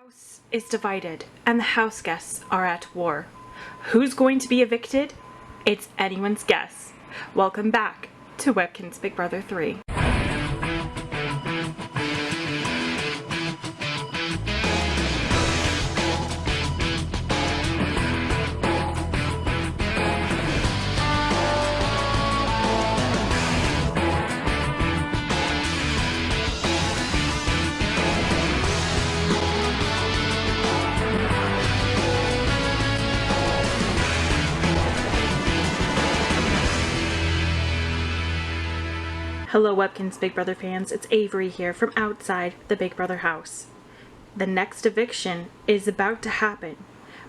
house is divided and the house guests are at war. Who's going to be evicted? It's anyone's guess. Welcome back to Webkinz Big Brother 3. Hello Webkinz Big Brother fans, it's Avery here from outside the Big Brother house. The next eviction is about to happen,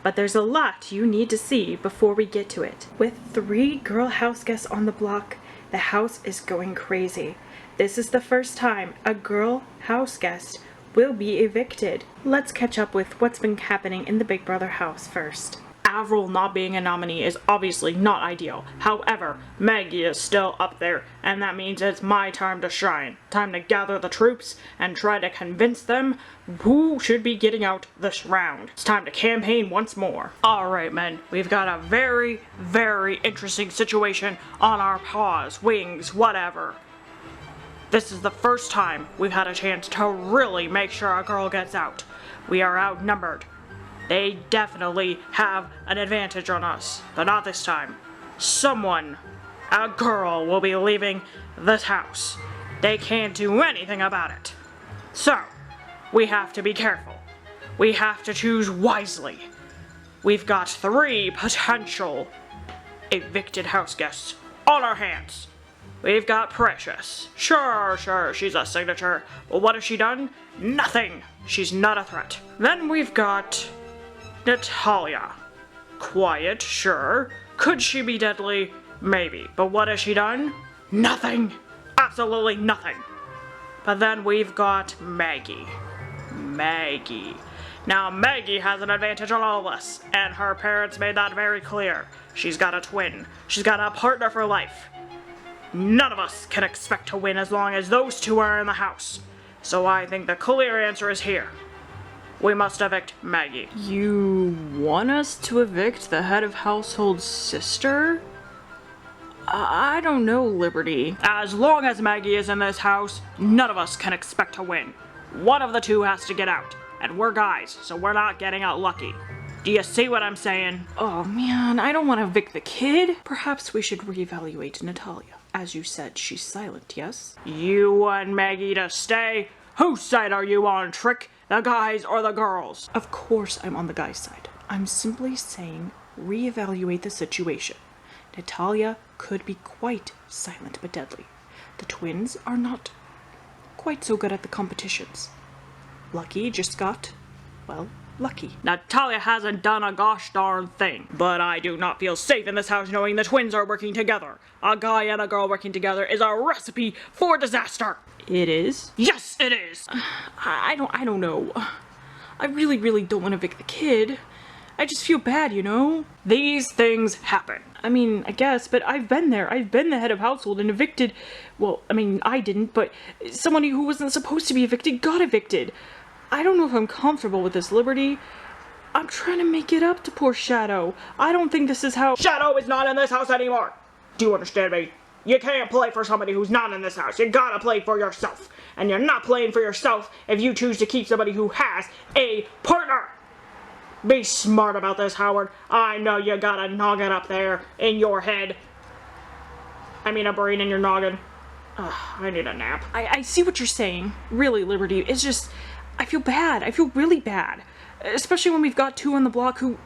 but there's a lot you need to see before we get to it. With 3 girl house guests on the block, the house is going crazy. This is the first time a girl house guest will be evicted. Let's catch up with what's been happening in the Big Brother house first. Avril not being a nominee is obviously not ideal. However, Maggie is still up there, and that means it's my time to shine. Time to gather the troops and try to convince them who should be getting out this round. It's time to campaign once more. Alright men, we've got a very, very interesting situation on our paws, wings, whatever. This is the first time we've had a chance to really make sure a girl gets out. We are outnumbered. They definitely have an advantage on us, but not this time. Someone, a girl, will be leaving this house. They can't do anything about it. So, we have to be careful. We have to choose wisely. We've got 3 potential evicted house guests on our hands. We've got Precious. Sure, she's a signature. But what has she done? Nothing. She's not a threat. Then we've got Natalia. Quiet, sure. Could she be deadly? Maybe. But what has she done? Nothing. Absolutely nothing. But then we've got Maggie. Now Maggie has an advantage on all of us, and her parents made that very clear. She's got a twin. She's got a partner for life. None of us can expect to win as long as those 2 are in the house. So I think the clear answer is here. We must evict Maggie. You want us to evict the head of household's sister? I don't know, Liberty. As long as Maggie is in this house, none of us can expect to win. One of the 2 has to get out, and we're guys, so we're not getting out lucky. Do you see what I'm saying? Oh man, I don't want to evict the kid. Perhaps we should reevaluate Natalia. As you said, she's silent, yes? You want Maggie to stay? Whose side are you on, Trick? The guys or the girls? Of course I'm on the guy's side. I'm simply saying reevaluate the situation. Natalia could be quite silent but deadly. The twins are not quite so good at the competitions. Lucky just got, well, lucky. Natalia hasn't done a gosh darn thing. But I do not feel safe in this house knowing the twins are working together. A guy and a girl working together is a recipe for disaster. It is? Yes, it is! I don't know. I really don't want to evict the kid. I just feel bad, you know? These things happen. I mean, I guess, but I've been there. I've been the head of household and evicted. Well, I mean, I didn't, but someone who wasn't supposed to be evicted got evicted. I don't know if I'm comfortable with this, Liberty. I'm trying to make it up to poor Shadow. I don't think this is how— Shadow is not in this house anymore! Do you understand me? You can't play for somebody who's not in this house. You gotta play for yourself. And you're not playing for yourself if you choose to keep somebody who has a partner. Be smart about this, Howard. I know you got a noggin up there in your head. I mean a brain in your noggin. Ugh, I need a nap. I see what you're saying. Really, Liberty. It's just, I feel bad. I feel really bad. Especially when we've got 2 on the block who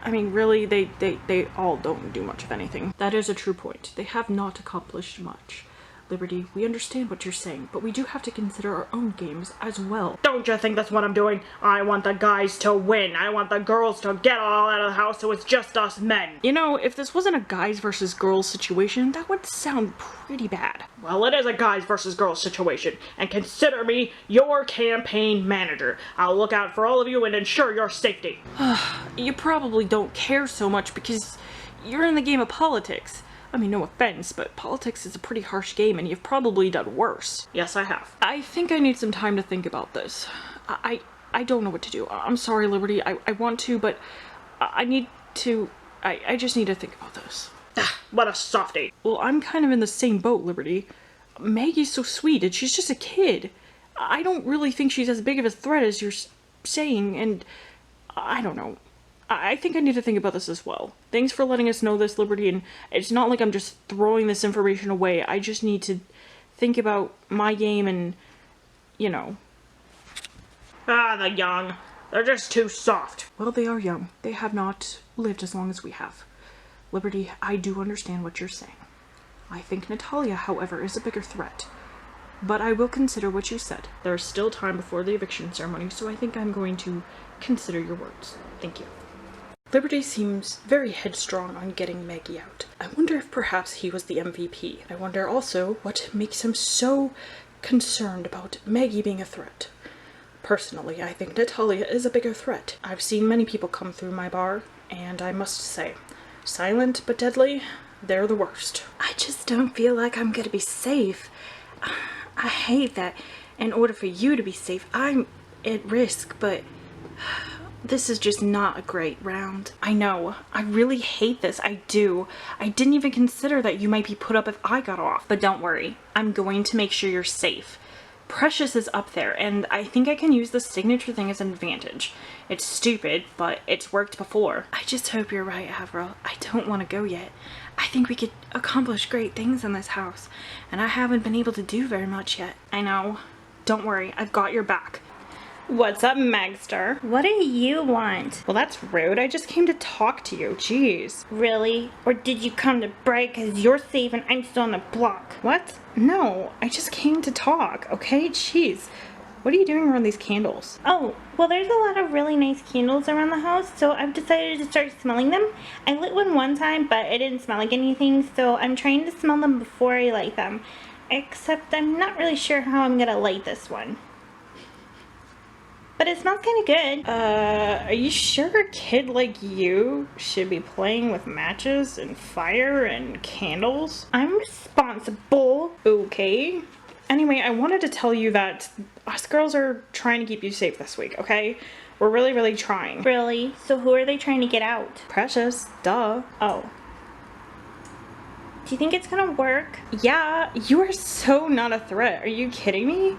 I mean, really, they all don't do much of anything. That is a true point. They have not accomplished much. Liberty, we understand what you're saying, but we do have to consider our own games as well. Don't you think that's what I'm doing? I want the guys to win. I want the girls to get all out of the house so it's just us men. You know, if this wasn't a guys versus girls situation, that would sound pretty bad. Well, it is a guys versus girls situation, and consider me your campaign manager. I'll look out for all of you and ensure your safety. You probably don't care so much because you're in the game of politics. I mean, no offense, but politics is a pretty harsh game and you've probably done worse. Yes, I have. I think I need some time to think about this. I I don't know what to do. I'm sorry, Liberty. I want to, but I need to... I just need to think about this. What a softie. Well, I'm kind of in the same boat, Liberty. Maggie's so sweet, and she's just a kid. I don't really think she's as big of a threat as you're saying, and I don't know. I think I need to think about this as well. Thanks for letting us know this, Liberty, and it's not like I'm just throwing this information away. I just need to think about my game and, you know. The young. They're just too soft. Well, they are young. They have not lived as long as we have. Liberty, I do understand what you're saying. I think Natalia, however, is a bigger threat. But I will consider what you said. There's still time before the eviction ceremony, so I think I'm going to consider your words. Thank you. Liberty seems very headstrong on getting Maggie out. I wonder if perhaps he was the MVP. I wonder also what makes him so concerned about Maggie being a threat. Personally, I think Natalia is a bigger threat. I've seen many people come through my bar, and I must say, silent but deadly, they're the worst. I just don't feel like I'm gonna be safe. I hate that in order for you to be safe, I'm at risk, but this is just not a great round. I know. I really hate this. I do. I didn't even consider that you might be put up if I got off. But don't worry. I'm going to make sure you're safe. Precious is up there, and I think I can use the signature thing as an advantage. It's stupid, but it's worked before. I just hope you're right, Avril. I don't want to go yet. I think we could accomplish great things in this house, and I haven't been able to do very much yet. I know. Don't worry. I've got your back. What's up, Magster? What do you want? Well, that's rude. I just came to talk to you. Jeez. Really? Or did you come to brag because you're safe and I'm still on the block? What? No, I just came to talk, okay? Jeez. What are you doing around these candles? Oh, well, there's a lot of really nice candles around the house, so I've decided to start smelling them. I lit one time, but it didn't smell like anything, so I'm trying to smell them before I light them. Except I'm not really sure how I'm gonna light this one. But it smells kind of good. Are you sure a kid like you should be playing with matches and fire and candles? I'm responsible. Okay. Anyway, I wanted to tell you that us girls are trying to keep you safe this week, okay? We're really, really trying. Really? So who are they trying to get out? Precious. Duh. Oh. Do you think it's gonna work? Yeah, you are so not a threat. Are you kidding me?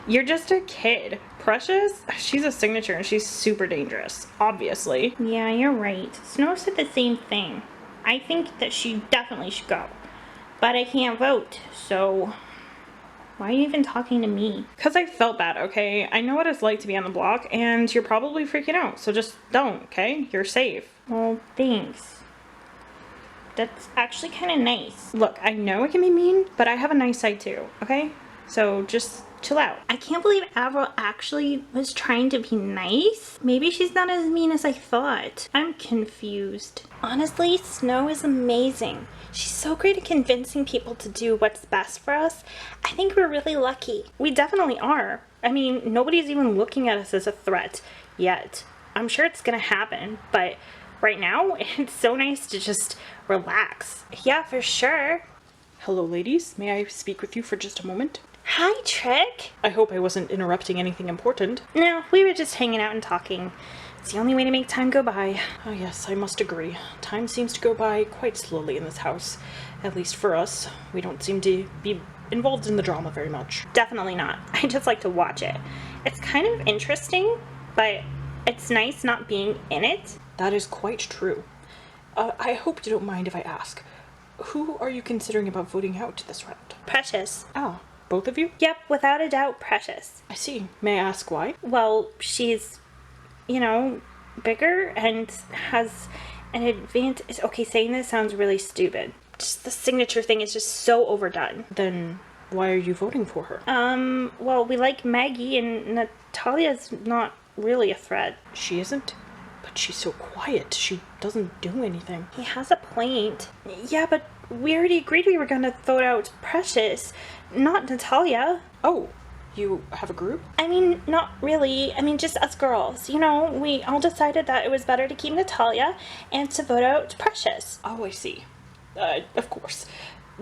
You're just a kid. Precious? She's a signature and she's super dangerous, obviously. Yeah, you're right. Snow said the same thing. I think that she definitely should go. But I can't vote, so why are you even talking to me? Because I felt bad, okay? I know what it's like to be on the block and you're probably freaking out, so just don't, okay? You're safe. Well, thanks. That's actually kind of nice. Look, I know it can be mean, but I have a nice side too, okay? So just chill out. I can't believe Avril actually was trying to be nice. Maybe she's not as mean as I thought. I'm confused. Honestly, Snow is amazing. She's so great at convincing people to do what's best for us. I think we're really lucky. We definitely are. I mean, nobody's even looking at us as a threat yet. I'm sure it's gonna happen, but right now, it's so nice to just relax. Yeah, for sure. Hello, ladies. May I speak with you for just a moment? Hi, Trick. I hope I wasn't interrupting anything important. No, we were just hanging out and talking. It's the only way to make time go by. Oh yes, I must agree. Time seems to go by quite slowly in this house. At least for us. We don't seem to be involved in the drama very much. Definitely not. I just like to watch it. It's kind of interesting, but it's nice not being in it. That is quite true. I hope you don't mind if I ask. Who are you considering about voting out this round? Precious. Oh. Both of you? Yep, without a doubt, Precious. I see. May I ask why? Well, she's, you know, bigger and has an advantage. Okay, saying this sounds really stupid. Just the signature thing is just so overdone. Then why are you voting for her? Well, we like Maggie and Natalia's not really a threat. She isn't? But she's so quiet. She doesn't do anything. He has a point. Yeah, but we already agreed we were gonna vote out Precious, not Natalia. Oh, you have a group? I mean, not really. I mean, just us girls. You know, we all decided that it was better to keep Natalia and to vote out Precious. Oh, I see. Of course.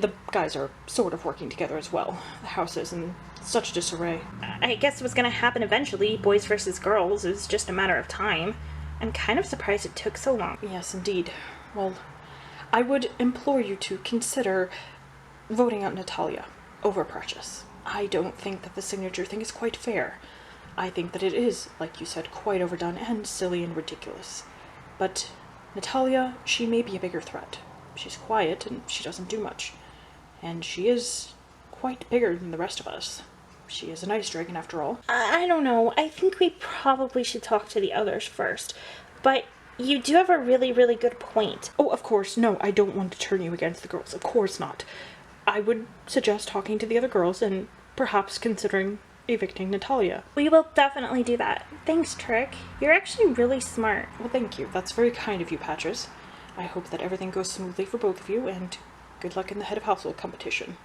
the guys are sort of working together as well. The house is in such disarray. I guess what's gonna happen eventually, boys versus girls, is just a matter of time. I'm kind of surprised it took so long. Yes, indeed. Well, I would implore you to consider voting out Natalia over Precious. I don't think that the signature thing is quite fair. I think that it is, like you said, quite overdone and silly and ridiculous. But Natalia, she may be a bigger threat. She's quiet and she doesn't do much. And she is quite bigger than the rest of us. She is an ice dragon after all. I don't know. I think we probably should talk to the others first. But you do have a really, really good point. Oh, of course. No, I don't want to turn you against the girls. Of course not. I would suggest talking to the other girls and perhaps considering evicting Natalia. We will definitely do that. Thanks, Trick. You're actually really smart. Well, thank you. That's very kind of you, Patches. I hope that everything goes smoothly for both of you, and good luck in the head of household competition.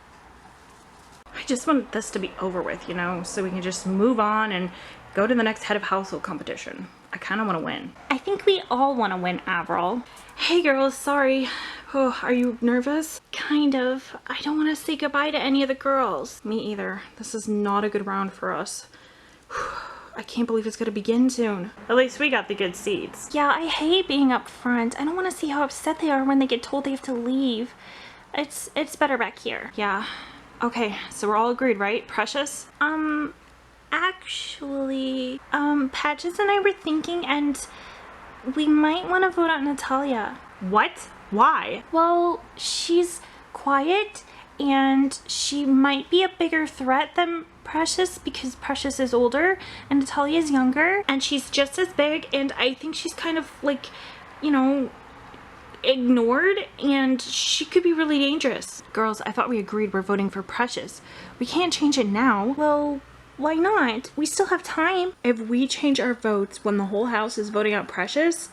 I just want this to be over with, you know, so we can just move on and go to the next head of household competition. I kind of want to win. I think we all want to win, Avril. Hey girls, sorry. Oh, are you nervous? Kind of. I don't want to say goodbye to any of the girls. Me either. This is not a good round for us. I can't believe it's going to begin soon. At least we got the good seats. Yeah, I hate being up front. I don't want to see how upset they are when they get told they have to leave. It's better back here. Yeah. Okay, so we're all agreed, right? Precious? Actually, Patches and I were thinking, and we might want to vote out Natalia. What? Why? Well, she's quiet, and she might be a bigger threat than Precious because Precious is older and Natalia is younger, and she's just as big, and I think she's kind of like, you know, ignored, and she could be really dangerous. Girls, I thought we agreed we're voting for Precious. We can't change it now. Well, why not? We still have time. If we change our votes when the whole house is voting out Precious,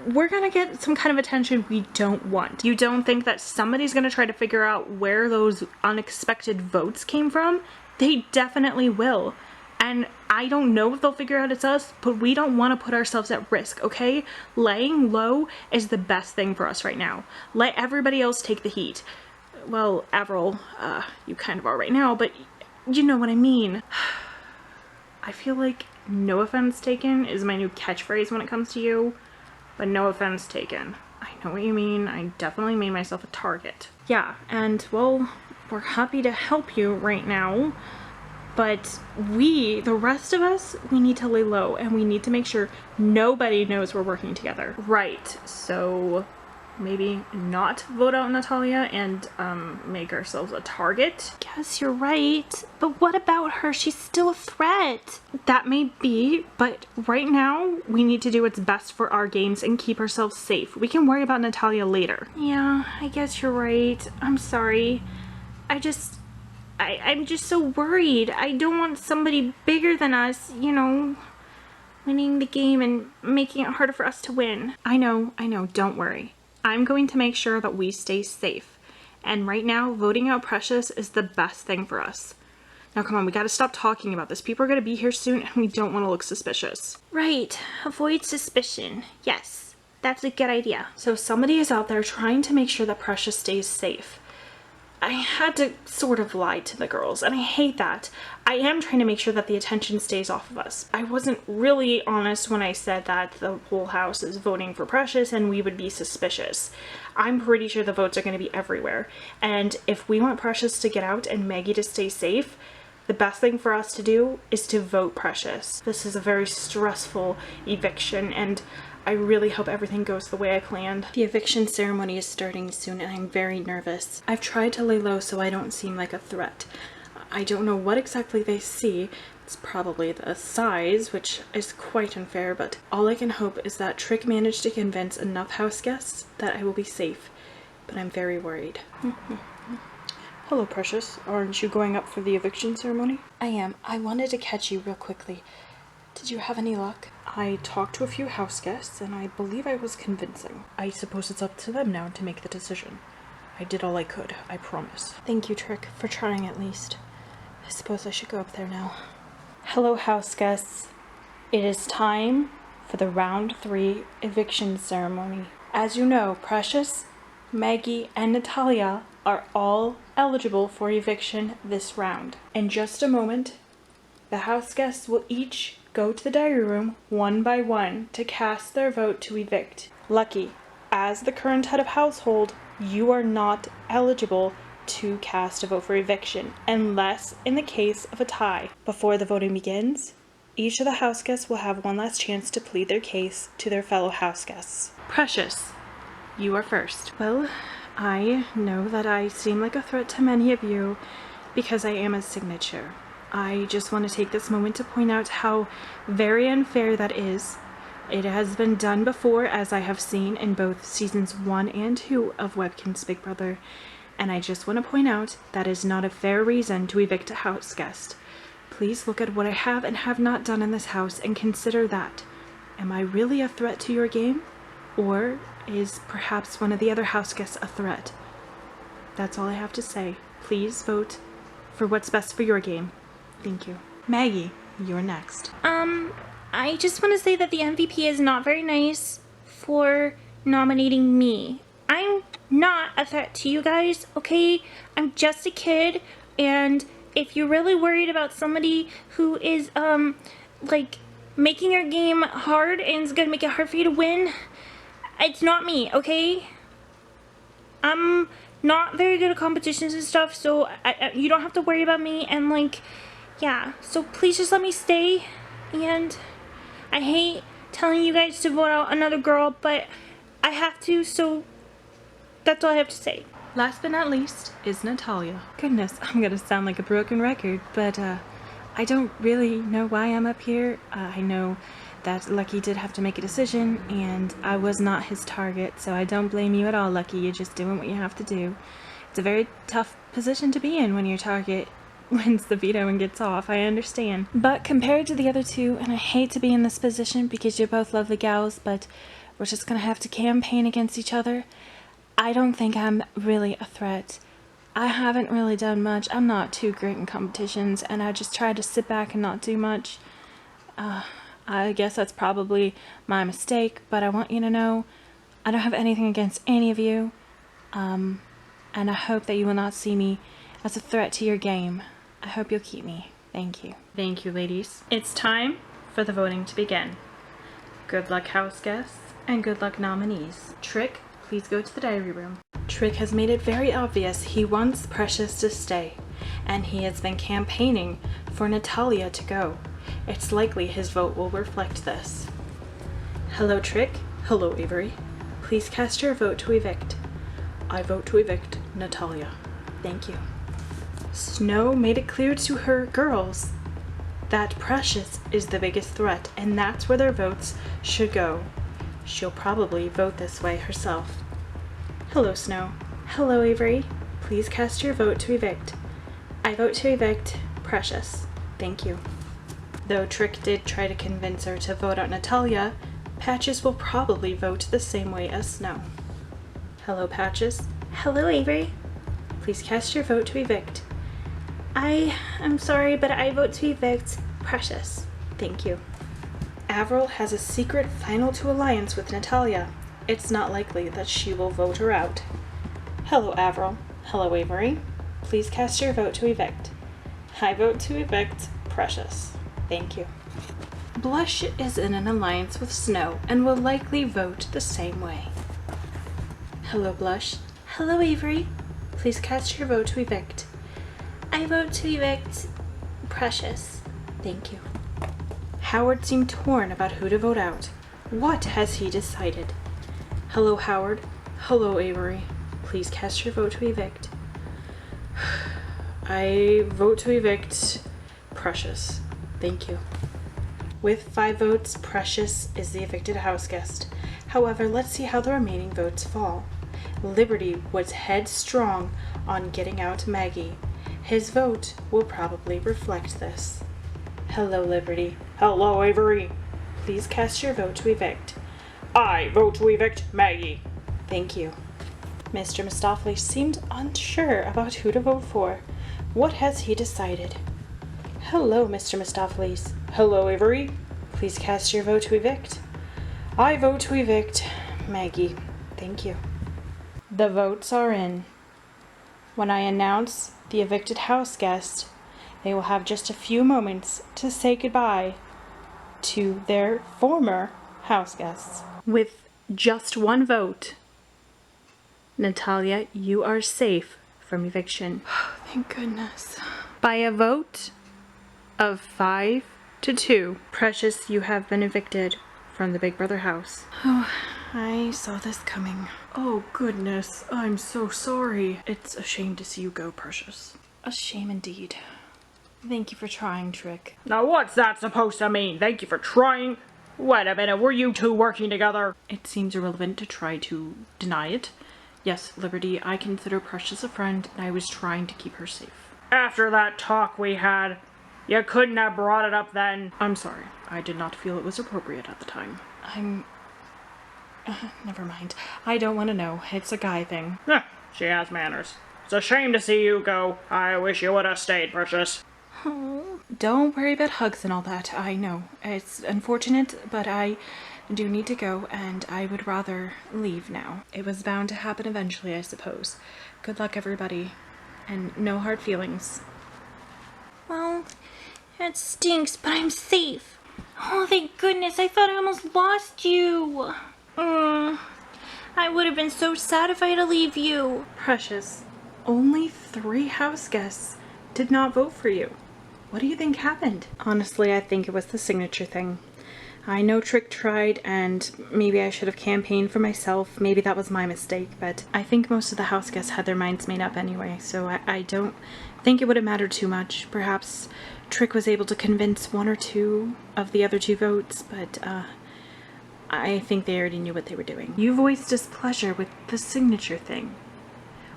we're gonna get some kind of attention we don't want. You don't think that somebody's gonna try to figure out where those unexpected votes came from? They definitely will. And I don't know if they'll figure out it's us, but we don't want to put ourselves at risk, okay? Laying low is the best thing for us right now. Let everybody else take the heat. Well, Avril, you kind of are right now, but you know what I mean. I feel like no offense taken is my new catchphrase when it comes to you, but no offense taken. I know what you mean. I definitely made myself a target. Yeah, and well, we're happy to help you right now. But we, the rest of us, we need to lay low and we need to make sure nobody knows we're working together. Right, so maybe not vote out Natalia and make ourselves a target. Yes, you're right. But what about her? She's still a threat. That may be, but right now we need to do what's best for our games and keep ourselves safe. We can worry about Natalia later. Yeah, I guess you're right. I'm sorry. I'm just so worried. I don't want somebody bigger than us, you know, winning the game and making it harder for us to win. I know, don't worry. I'm going to make sure that we stay safe. And right now, voting out Precious is the best thing for us. Now come on, we gotta stop talking about this. People are gonna be here soon and we don't want to look suspicious. Right, avoid suspicion. Yes, that's a good idea. So somebody is out there trying to make sure that Precious stays safe. I had to sort of lie to the girls, and I hate that. I am trying to make sure that the attention stays off of us. I wasn't really honest when I said that the whole house is voting for Precious and we would be suspicious. I'm pretty sure the votes are going to be everywhere, and if we want Precious to get out and Maggie to stay safe, the best thing for us to do is to vote Precious. This is a very stressful eviction, and I really hope everything goes the way I planned. The eviction ceremony is starting soon and I'm very nervous. I've tried to lay low so I don't seem like a threat. I don't know what exactly they see. It's probably the size, which is quite unfair, but all I can hope is that Trick managed to convince enough house guests that I will be safe. But I'm very worried. Hello, Precious. Aren't you going up for the eviction ceremony? I am. I wanted to catch you real quickly. Did you have any luck? I talked to a few house guests, and I believe I was convincing. I suppose it's up to them now to make the decision. I did all I could, I promise. Thank you, Trick, for trying at least. I suppose I should go up there now. Hello, house guests. It is time for the round 3 eviction ceremony. As you know, Precious, Maggie, and Natalia are all eligible for eviction this round. In just a moment, the house guests will each go to the diary room one by one to cast their vote to evict. Lucky, as the current head of household, you are not eligible to cast a vote for eviction unless in the case of a tie. Before the voting begins, each of the house guests will have one last chance to plead their case to their fellow house guests. Precious, you are first. Well, I know that I seem like a threat to many of you because I am a signature. I just want to take this moment to point out how very unfair that is. It has been done before, as I have seen in both seasons 1 and 2 of Webkinz Big Brother, and I just want to point out that is not a fair reason to evict a house guest. Please look at what I have and have not done in this house and consider that. Am I really a threat to your game? Or is perhaps one of the other house guests a threat? That's all I have to say. Please vote for what's best for your game. Thank you. Maggie, you're next. I just want to say that the MVP is not very nice for nominating me. I'm not a threat to you guys, okay? I'm just a kid, and if you're really worried about somebody who is, like, making your game hard and is gonna make it hard for you to win, it's not me, okay? I'm not very good at competitions and stuff, so you don't have to worry about me, and, like, yeah, so please just let me stay, and I hate telling you guys to vote out another girl, but I have to, so that's all I have to say. Last but not least is Natalia. Goodness, I'm gonna sound like a broken record, but I don't really know why I'm up here. I know that Lucky did have to make a decision, and I was not his target, so I don't blame you at all, Lucky. You're just doing what you have to do. It's a very tough position to be in when your target wins the veto and gets off, I understand. But compared to the other two, and I hate to be in this position because you're both lovely gals, but we're just gonna have to campaign against each other, I don't think I'm really a threat. I haven't really done much. I'm not too great in competitions, and I just try to sit back and not do much. I guess that's probably my mistake, but I want you to know I don't have anything against any of you, and I hope that you will not see me as a threat to your game. I hope you'll keep me. Thank you. Thank you, ladies. It's time for the voting to begin. Good luck, house guests, and good luck, nominees. Trick, please go to the diary room. Trick has made it very obvious he wants Precious to stay, and he has been campaigning for Natalia to go. It's likely his vote will reflect this. Hello, Trick. Hello, Avery. Please cast your vote to evict. I vote to evict Natalia. Thank you. Snow made it clear to her girls that Precious is the biggest threat, and that's where their votes should go. She'll probably vote this way herself. Hello, Snow. Hello, Avery. Please cast your vote to evict. I vote to evict Precious. Thank you. Though Trick did try to convince her to vote out Natalia, Patches will probably vote the same way as Snow. Hello, Patches. Hello, Avery. Please cast your vote to evict. I'm sorry, but I vote to evict Precious. Thank you. Avril has a secret final to alliance with Natalia. It's not likely that she will vote her out. Hello, Avril. Hello, Avery. Please cast your vote to evict. I vote to evict Precious. Thank you. Blush is in an alliance with Snow and will likely vote the same way. Hello, Blush. Hello, Avery. Please cast your vote to evict. I vote to evict Precious. Thank you. Howard seemed torn about who to vote out. What has he decided? Hello, Howard. Hello, Avery. Please cast your vote to evict. I vote to evict Precious. Thank you. With 5 votes, Precious is the evicted house guest. However, let's see how the remaining votes fall. Liberty was headstrong on getting out Maggie. His vote will probably reflect this. Hello, Liberty. Hello, Avery. Please cast your vote to evict. I vote to evict Maggie. Thank you. Mr. Mistopheles seemed unsure about who to vote for. What has he decided? Hello, Mr. Mistopheles. Hello, Avery. Please cast your vote to evict. I vote to evict Maggie. Thank you. The votes are in. when I announce the evicted house guest, they will have just a few moments to say goodbye to their former house guests. With just one vote, Natalia, you are safe from eviction. Thank goodness. By a vote of 5-2, Precious, you have been evicted from the Big Brother house. Oh, I saw this coming. Oh goodness, I'm so sorry. It's a shame to see you go, Precious. A shame indeed. Thank you for trying, Trick. Now what's that supposed to mean? Thank you for trying? Wait a minute, were you two working together? It seems irrelevant to try to deny it. Yes, Liberty, I consider Precious a friend, and I was trying to keep her safe. After that talk we had, you couldn't have brought it up then. I'm sorry. I did not feel it was appropriate at the time. Never mind. I don't want to know. It's a guy thing. She has manners. It's a shame to see you go. I wish you would have stayed, Precious. Oh, don't worry about hugs and all that. I know. It's unfortunate, but I do need to go, and I would rather leave now. It was bound to happen eventually, I suppose. Good luck, everybody. And no hard feelings. Well, it stinks, but I'm safe. Oh, thank goodness. I thought I almost lost you. I would have been so sad if I had to leave you. Precious, only 3 house guests did not vote for you. What do you think happened? Honestly, I think it was the signature thing. I know Trick tried, and maybe I should have campaigned for myself. Maybe that was my mistake, but I think most of the house guests had their minds made up anyway, so I don't think it would have mattered too much. Perhaps Trick was able to convince 1 or 2 of the other 2 votes, but I think they already knew what they were doing. You voiced displeasure with the signature thing.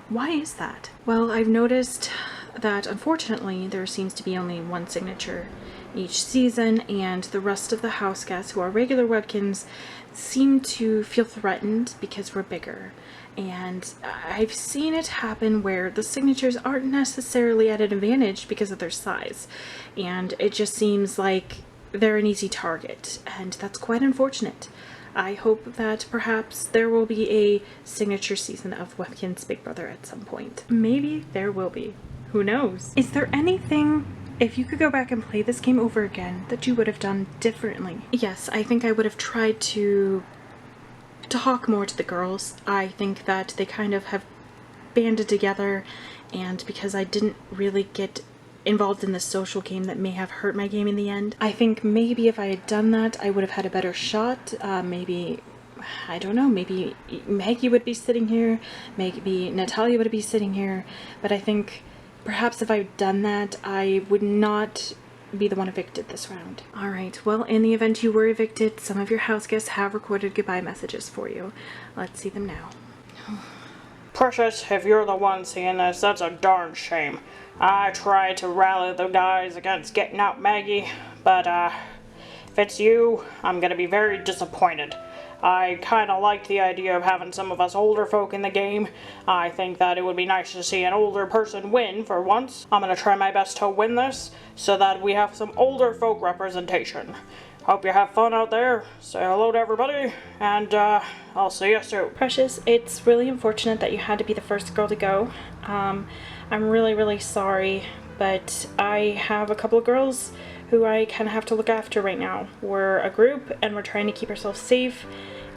Why is that? Well, I've noticed that unfortunately there seems to be only 1 signature each season, and the rest of the house guests who are regular Webkinz seem to feel threatened because we're bigger. And I've seen it happen where the signatures aren't necessarily at an advantage because of their size, and it just seems like they're an easy target, and that's quite unfortunate. I hope that perhaps there will be a signature season of Webkinz Big Brother at some point. Maybe there will be. Who knows? Is there anything, if you could go back and play this game over again, that you would have done differently? Yes, I think I would have tried to talk more to the girls. I think that they kind of have banded together, and because I didn't really get involved in the social game that may have hurt my game in the end, I think maybe if I had done that, I would have had a better shot. Maybe, I don't know, maybe Maggie would be sitting here, maybe Natalia would be sitting here, but I think perhaps if I had done that, I would not be the one evicted this round. Alright, well, in the event you were evicted, some of your house guests have recorded goodbye messages for you. Let's see them now. Precious, if you're the one seeing this, that's a darn shame. I tried to rally the guys against getting out Maggie, but if it's you, I'm gonna be very disappointed. I kinda like the idea of having some of us older folk in the game. I think that it would be nice to see an older person win for once. I'm gonna try my best to win this so that we have some older folk representation. Hope you have fun out there. Say hello to everybody, and I'll see you soon. Precious, it's really unfortunate that you had to be the first girl to go. I'm really sorry, but I have a couple of girls who I kind of have to look after right now. We're a group, and we're trying to keep ourselves safe,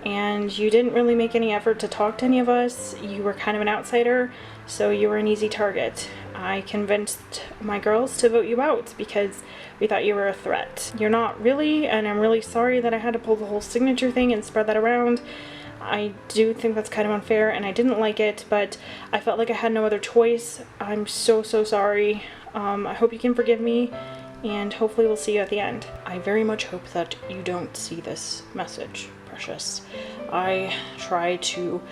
and you didn't really make any effort to talk to any of us. You were kind of an outsider, so you were an easy target. I convinced my girls to vote you out because we thought you were a threat. You're not really, and I'm really sorry that I had to pull the whole signature thing and spread that around. I do think that's kind of unfair, and I didn't like it, but I felt like I had no other choice. I'm so sorry. I hope you can forgive me, and hopefully we'll see you at the end. I very much hope that you don't see this message, Precious. I tried to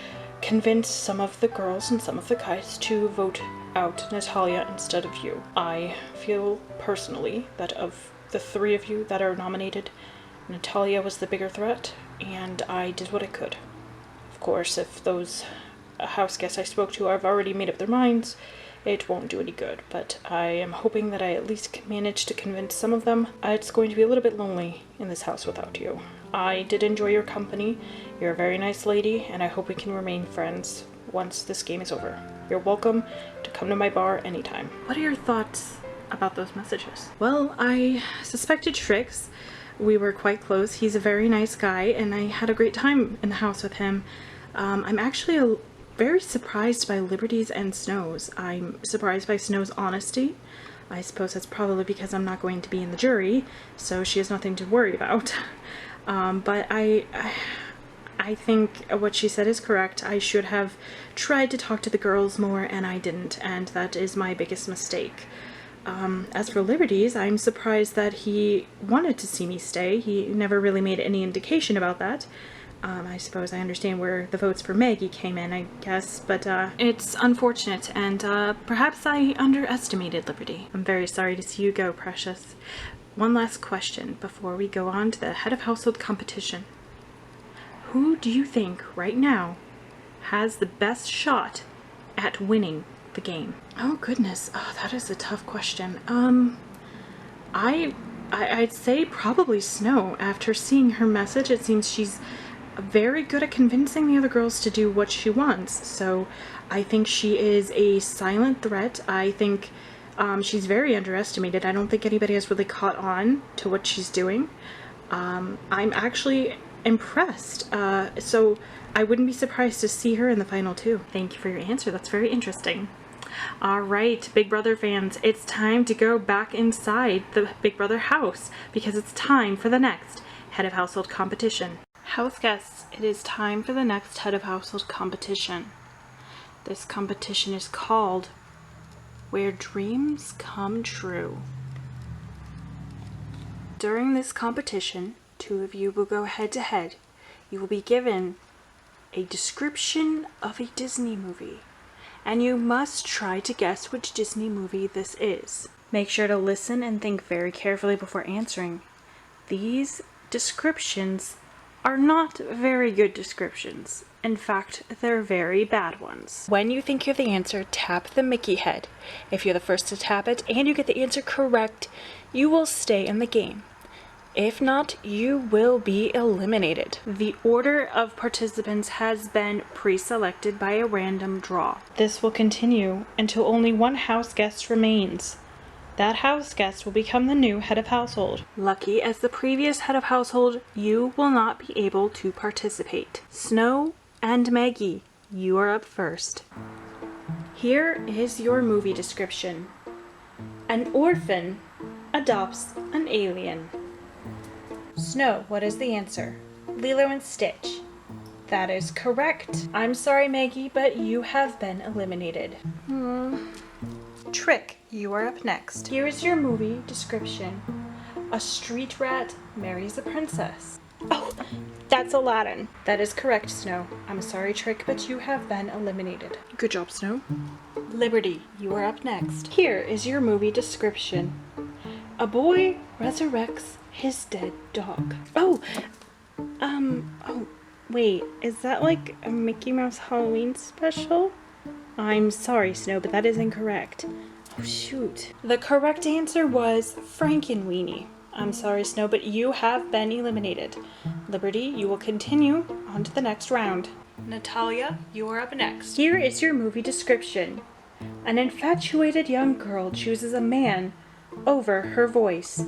convince some of the girls and some of the guys to vote out Natalia instead of you. I feel personally that of the 3 of you that are nominated, Natalia was the bigger threat, and I did what I could. Of course, if those house guests I spoke to have already made up their minds, it won't do any good, but I am hoping that I at least manage to convince some of them. It's going to be a little bit lonely in this house without you. I did enjoy your company. You're a very nice lady, and I hope we can remain friends once this game is over. You're welcome to come to my bar anytime. What are your thoughts about those messages? Well, I suspected Trix. We were quite close. He's a very nice guy, and I had a great time in the house with him. I'm actually very surprised by Liberty's and Snow's. I'm surprised by Snow's honesty. I suppose that's probably because I'm not going to be in the jury, so she has nothing to worry about. But I think what she said is correct. I should have tried to talk to the girls more, and I didn't, and that is my biggest mistake. As for Liberty's, I'm surprised that he wanted to see me stay. He never really made any indication about that. I suppose I understand where the votes for Maggie came in, I guess, but it's unfortunate, and perhaps I underestimated Liberty. I'm very sorry to see you go, Precious. One last question before we go on to the head of household competition. Who do you think right now has the best shot at winning the game? Oh goodness, that is a tough question. I'd say probably Snow. After seeing her message, it seems she's very good at convincing the other girls to do what she wants. So I think she is a silent threat. I think she's very underestimated. I don't think anybody has really caught on to what she's doing. I'm actually impressed. So I wouldn't be surprised to see her in the final two. Thank you for your answer. That's very interesting. All right, Big Brother fans, it's time to go back inside the Big Brother house because it's time for the next head of household competition. House guests, it is time for the next head of household competition. This competition is called Where Dreams Come True. During this competition, two of you will go head to head. You will be given a description of a Disney movie, and you must try to guess which Disney movie this is. Make sure to listen and think very carefully before answering. These descriptions are not very good descriptions. In fact, they're very bad ones. When you think you have the answer, tap the Mickey head. If you're the first to tap it and you get the answer correct, you will stay in the game. If not, you will be eliminated. The order of participants has been pre-selected by a random draw. This will continue until only one house guest remains. That house guest will become the new head of household. Lucky as the previous head of household, you will not be able to participate. Snow and Maggie, you are up first. Here is your movie description. An orphan adopts an alien. Snow, what is the answer? Lilo and Stitch. That is correct. I'm sorry, Maggie, but you have been eliminated. Trick, you are up next. Here is your movie description. A street rat marries a princess. Oh, that's Aladdin. That is correct, Snow. I'm sorry, Trick, but you have been eliminated. Good job, Snow. Liberty, you are up next. Here is your movie description. A boy resurrects his dead dog. Oh, wait, is that like a Mickey Mouse Halloween special? I'm sorry, Snow, but that is incorrect. Oh, shoot. The correct answer was Frankenweenie. I'm sorry, Snow, but you have been eliminated. Liberty, you will continue on to the next round. Natalia, you are up next. Here is your movie description. An infatuated young girl chooses a man over her voice.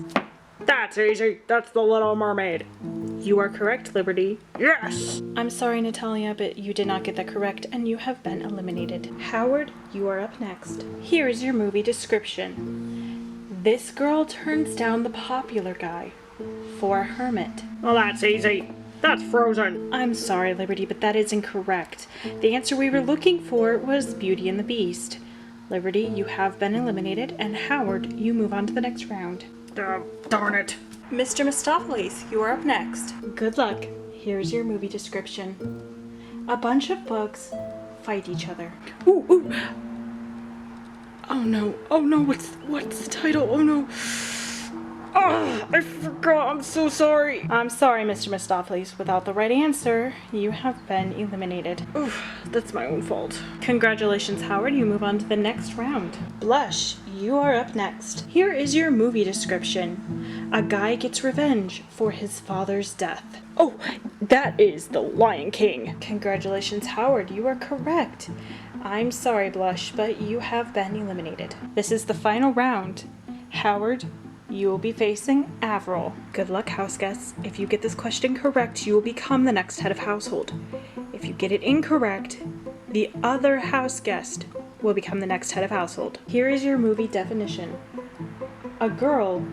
That's easy. That's the Little Mermaid. You are correct, Liberty. Yes! I'm sorry, Natalia, but you did not get that correct, and you have been eliminated. Howard, you are up next. Here is your movie description. This girl turns down the popular guy for a hermit. Well, that's easy. That's Frozen. I'm sorry, Liberty, but that is incorrect. The answer we were looking for was Beauty and the Beast. Liberty, you have been eliminated, and Howard, you move on to the next round. Darn it. Mr. Mistopheles, you are up next. Good luck. Here's your movie description. A bunch of bugs fight each other. Ooh. Oh no, what's the title? Oh no. Oh, I forgot, I'm so sorry. I'm sorry, Mr. Mistopheles. Without the right answer, you have been eliminated. Oof, that's my own fault. Congratulations, Howard, you move on to the next round. Blush, you are up next. Here is your movie description. A guy gets revenge for his father's death. Oh, that is The Lion King. Congratulations, Howard, you are correct. I'm sorry, Blush, but you have been eliminated. This is the final round. Howard, you will be facing Avril. Good luck, house guests. If you get this question correct, you will become the next head of household. If you get it incorrect, the other house guest will become the next head of household. Here is your movie definition. A girl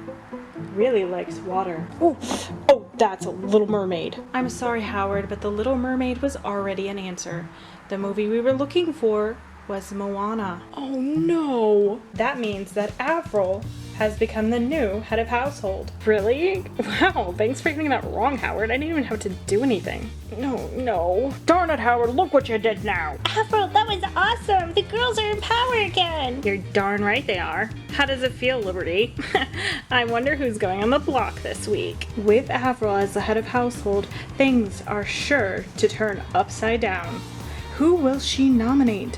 really likes water. Oh, that's a Little Mermaid. I'm sorry, Howard, but the Little Mermaid was already an answer. The movie we were looking for was Moana. Oh no! That means that Avril has become the new head of household. Really? Wow, thanks for getting that wrong, Howard. I didn't even have to do anything. No. Darn it, Howard, look what you did now. Avril, that was awesome! The girls are in power again! You're darn right they are. How does it feel, Liberty? I wonder who's going on the block this week. With Avril as the head of household, things are sure to turn upside down. Who will she nominate?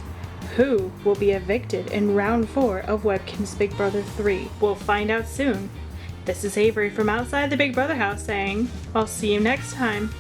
Who will be evicted in round 4 of Webkinz Big Brother 3? We'll find out soon. This is Avery from outside the Big Brother house saying, I'll see you next time.